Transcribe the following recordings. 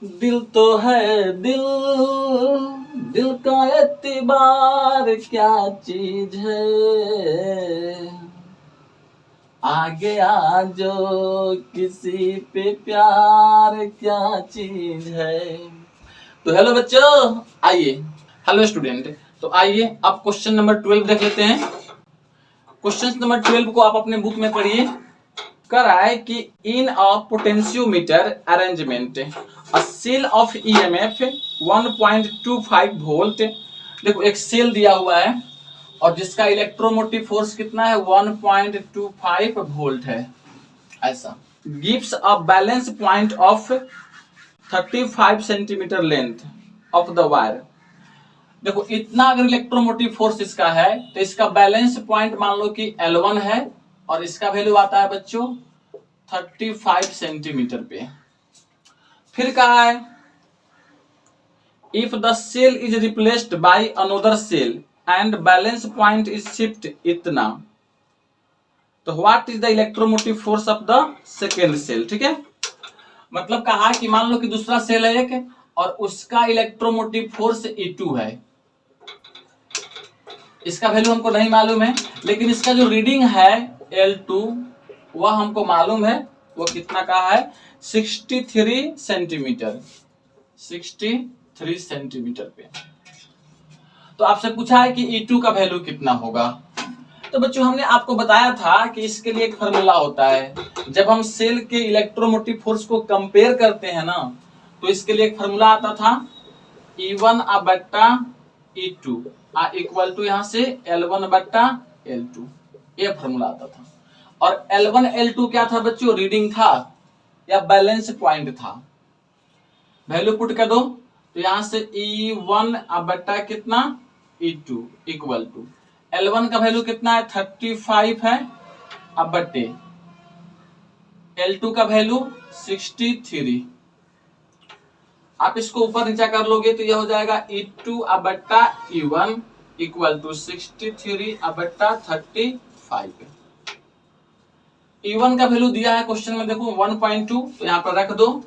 दिल तो है दिल, दिल का एतबार क्या चीज है, आगे आ जो किसी पे प्यार क्या चीज है। तो हेलो बच्चों, आइए। हेलो स्टूडेंट, तो आइए अब क्वेश्चन नंबर 12 देख लेते हैं। क्वेश्चन नंबर 12 को आप अपने बुक में पढ़िए। कह रहा है कि in a potentiometer arrangement a cell of EMF 1.25 volt. देखो एक सेल दिया हुआ है और जिसका इलेक्ट्रोमोटिव फोर्स कितना है 1.25 वोल्ट है। ऐसा gives a balance point of 35 centimetre length of the wire. देखो इतना अगर इलेक्ट्रोमोटिव फोर्स इसका है तो इसका बैलेंस पॉइंट मान लो कि L1 है और इसका वैल्यू आता है बच्चों 35 सेंटीमीटर पे। फिर कहा है if the cell is replaced by another cell and balance point is shift इतना, तो what is the electromotive force of the second cell. ठीक है, मतलब कहा कि मान लो कि दूसरा सेल है एक और उसका इलेक्ट्रोमोटिव फोर्स E2 है। इसका वैल्यू हमको नहीं मालूम है, लेकिन इसका जो रीडिंग है L2 वह हमको मालूम है। वो कितना का है 63 सेंटीमीटर, 63 सेंटीमीटर पे। तो आपसे पूछा है कि E2 का वैल्यू कितना होगा। तो बच्चों हमने आपको बताया था कि इसके लिए एक फार्मूला होता है। जब हम सेल के इलेक्ट्रोमोटिव फोर्स को कंपेयर करते हैं ना, तो इसके लिए एक फार्मूला आता था E1 बट्टा E2 इक्वल टू यहाँ से L1 बट्टा L2, ये फार्मूला आता था। और L1 L2 क्या था बच्चों, रीडिंग था या बैलेंस पॉइंट था। वैल्यू पुट कर दो तो यहां से E1 बट्टा कितना E2 इक्वल टू L1 का वैल्यू कितना है 35 है अब बट्टे L2 का वैल्यू 63। आप इसको ऊपर नीचा कर लोगे तो यह हो जाएगा E2 बट्टा E1 इक्वल टू 63 बट्टा 35। E1 का वैल्यू दिया है क्वेश्चन में, देखो 1.2, तो यहाँ पर रख दो।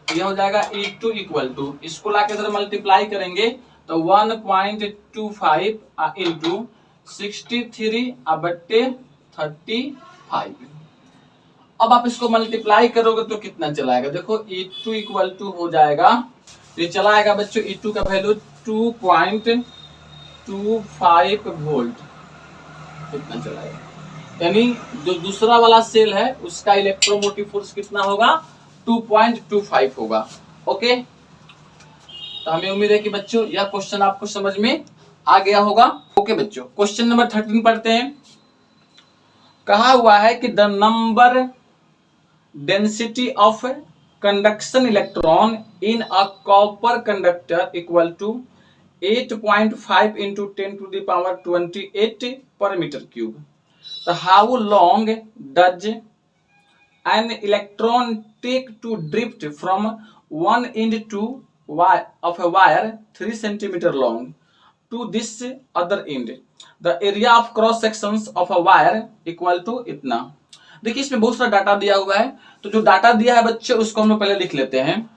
यह हो जाएगा E2 इक्वल टू, इसको लाके इधर मल्टीप्लाई करेंगे तो 1.25 इंटू 63 बट्टे 35। अब आप इसको मल्टीप्लाई करोगे तो कितना चलाएगा, देखो E2 इक्वल टू हो जाएगा, ये चलाएगा बच्चों E2 का वैल्यू 2.25 वोल्ट, कितना चलाएगा। यानी जो दूसरा वाला सेल है उसका इलेक्ट्रोमोटिव फोर्स कितना होगा 2.25 होगा। ओके, तो हमें उम्मीद है कि बच्चों यह क्वेश्चन आपको समझ में आ गया होगा। ओके बच्चों, क्वेश्चन नंबर 13 पढ़ते हैं। कहा हुआ है कि the number density of conduction electron in a copper conductor equal to 8.5 into 10 to the power 28 पर meter cube. So how long does an electron take to drift from one end to of a wire 3 centimeter long to this other end? The area of cross sections of a wire equal to इतना। देखिए इसमें बहुत सारा data दिया हुआ है, तो जो डाटा दिया है बच्चे उसको हम लोग पहले लिख लेते हैं।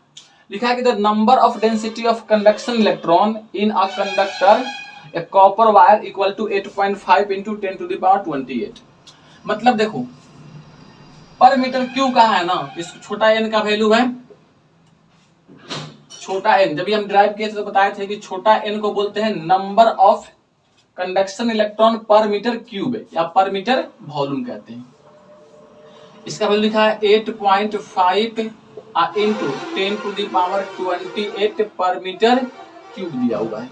लिखा है कि the number of density of conduction electron in a conductor a copper wire equal to 8.5 into 10 to the power 28। मतलब देखो पर मीटर क्यूब का है ना, इस छोटा एन का वैल्यू है छोटा एन। जब हम ड्राइव किए थे तो बताए थे कि छोटा एन को बोलते हैं नंबर ऑफ कंडक्शन इलेक्ट्रॉन पर मीटर क्यूब या पर मीटर वॉल्यूम कहते हैं। इसका वैल्यू लिखा है 8.5 इंटू 10 टू द पावर 28 पर मीटर क्यूब दिया हुआ है।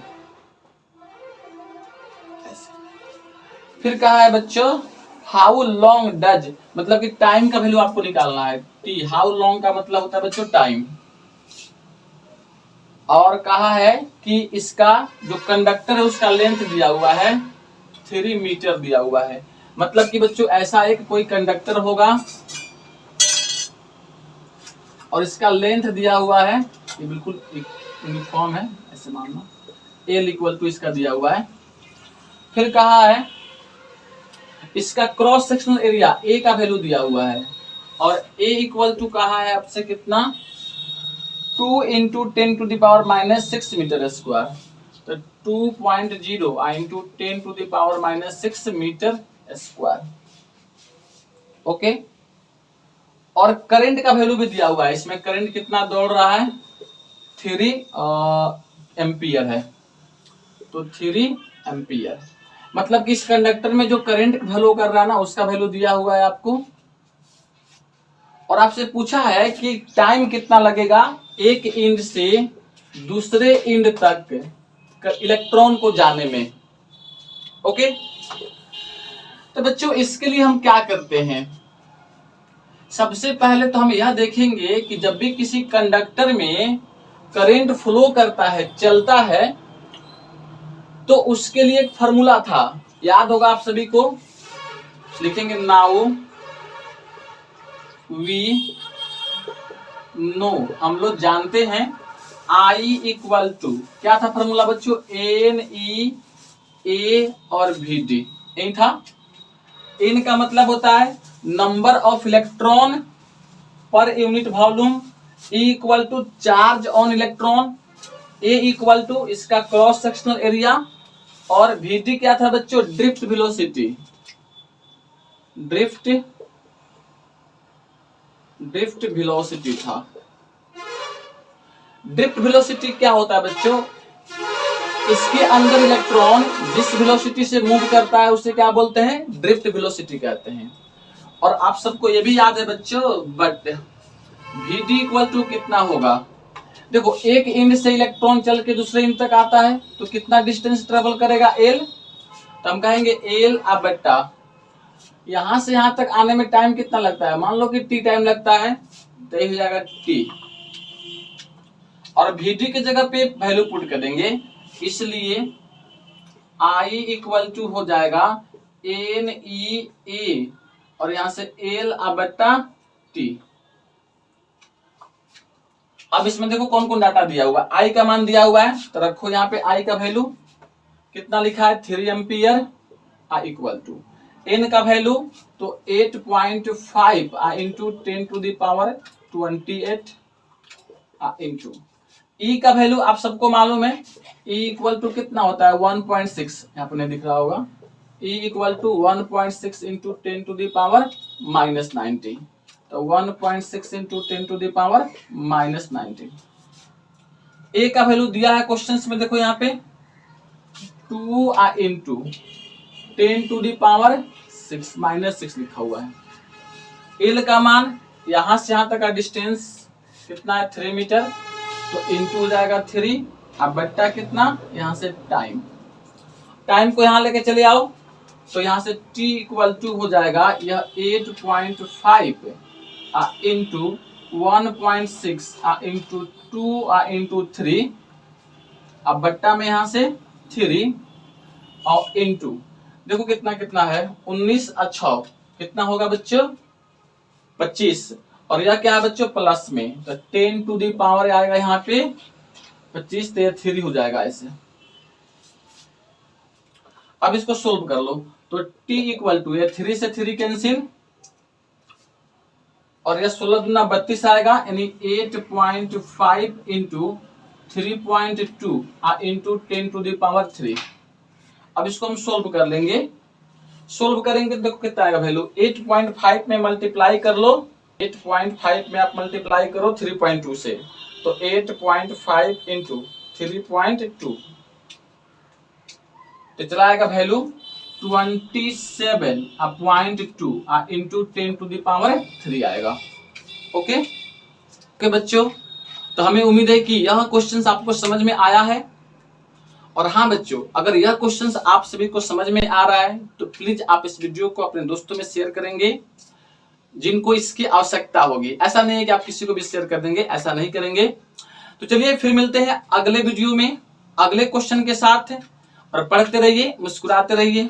फिर कहा है बच्चों हाउ लॉन्ग डज, मतलब कि टाइम का वैल्यू आपको निकालना है। टी हाउ लॉन्ग का मतलब होता है बच्चों टाइम। और कहा है कि इसका जो कंडक्टर है उसका लेंथ दिया हुआ है 3 मीटर दिया हुआ है। मतलब कि बच्चों ऐसा एक कोई कंडक्टर होगा और इसका लेंथ दिया हुआ है, ये बिल्कुल यूनिफॉर्म है ऐसे मानना, एल इक्वल टू इसका दिया हुआ है। फिर कहा है इसका क्रॉस सेक्शनल एरिया ए का वैल्यू दिया हुआ है और ए इक्वल टू कहा है आपसे कितना 2 इंटू 10⁻⁻6 मीटर स्क्वायर, तो 2.0 इंटू 10⁻⁻6 मीटर स्क्वायर। ओके, और करंट का वैल्यू भी दिया हुआ है, इसमें करंट कितना दौड़ रहा है, 3 एम्पियर है, तो 3 एम्पियर, मतलब कि इस कंडक्टर में जो करंट फ्लो कर रहा है ना, उसका वैल्यू दिया हुआ है आपको। और आपसे पूछा है कि टाइम कितना लगेगा एक एंड से दूसरे एंड तक इलेक्ट्रॉन को जाने में। ओके, तो बच्चों इसके लिए हम क्या करते हैं, सबसे पहले तो हम यह देखेंगे कि जब भी किसी कंडक्टर में करंट फ्लो करता है, चलता है, तो उसके लिए एक फार्मूला था, याद होगा आप सभी को, लिखेंगे नाउ वी नो, हम लोग जानते हैं आई इक्वल टू, क्या था फार्मूला बच्चों, एन ई ए और वी डी, यही था। एन का मतलब होता है number of electron per unit volume, E equal to charge on electron, A equal to इसका क्रॉस सेक्शनल एरिया, और वी डी क्या था बच्चों, ड्रिफ्ट वेलोसिटी, ड्रिफ्ट वेलोसिटी था। ड्रिफ्ट वेलोसिटी क्या होता है बच्चों, इसके अंदर इलेक्ट्रॉन जिस वेलोसिटी से मूव करता है उसे क्या बोलते हैं, ड्रिफ्ट वेलोसिटी कहते हैं। और आप सबको ये भी याद है बच्चों, बट Vd इक्वल टू कितना होगा, देखो एक एंड से इलेक्ट्रॉन चल के दूसरे एंड तक आता है तो कितना डिस्टेंस ट्रेवल करेगा, L, तो हम कहेंगे L अब बट्टा यहां से यहां तक आने में टाइम कितना लगता है, मान लो कि T टाइम लगता है, तो ये हो जाएगा T, और Vd की जगह पे वैल्यू पुट कर देंगे, इसलिए I इक्वल टू हो जाएगा एन ई ए और यहां से L अब बट्टा T। अब इसमें देखो कौन कौन डाटा दिया हुआ है, आई का मान दिया हुआ है, तो रखो यहाँ पे आई का वैल्यू कितना लिखा है, 3 ampere, I equal to N का वैल्यू तो 8.5 इंटू 10⁻28 इंटू ई का वैल्यू आप सबको मालूम है, ई इक्वल टू कितना होता है 1.6, यहाँ पर नहीं दिख रहा होगा, ई इक्वल टू 1.6 इंटू 10⁻⁻90, तो 1.6 इंटू 10⁻⁻90। ए का वैल्यू दिया है क्वेश्चंस में, देखो यहाँ पे 2 इंटू 10⁻6 लिखा हुआ है। एल का मान यहां से यहां तक का डिस्टेंस कितना है, 3 मीटर, तो इंटू हो जाएगा 3, अब बट्टा कितना, यहां से टाइम, टाइम को यहां लेके चले आओ, तो यहां से t इक्वल टू हो जाएगा यह 8.5 इंटू 1.6 इंटू 2 इंटू 3, अब बट्टा में यहां से 3 और इंटू देखो कितना कितना है, 19 अच्छा कितना होगा बच्चों, 25, और यह क्या है बच्चों प्लस में, तो 10 टू दी पावर आएगा यहाँ पे 25, तो यह 3 हो जाएगा ऐसे। अब इसको सोल्व कर लो, तो t इक्वल टू ये 3 से 3 कैंसिल, और यह 16 दूना 32 आएगा, यानी 8.5 into 3.2 into 10 to the power 3। अब इसको हम सोल्व कर लेंगे, सोल्व करेंगे देखो कितना आएगा वैल्यू, 8.5 में मल्टीप्लाई कर लो, 8.5 में आप मल्टीप्लाई करो 3.2 से, तो 8.5 इंटू 3.2, तो चला आएगा value 27.2 into 10 to the power 3 आएगा। ओके ओके बच्चों, तो हमें उम्मीद है कि यह क्वेश्चन आपको समझ में आया है। और हाँ बच्चों, अगर यह क्वेश्चन आप सभी को समझ में आ रहा है तो प्लीज आप इस वीडियो को अपने दोस्तों में शेयर करेंगे जिनको इसकी आवश्यकता होगी। ऐसा नहीं है कि आप किसी को भी शेयर कर देंगे, ऐसा नहीं करेंगे। तो चलिए फिर मिलते हैं अगले वीडियो में अगले क्वेश्चन के साथ, और पढ़ते रहिए, मुस्कुराते रहिए।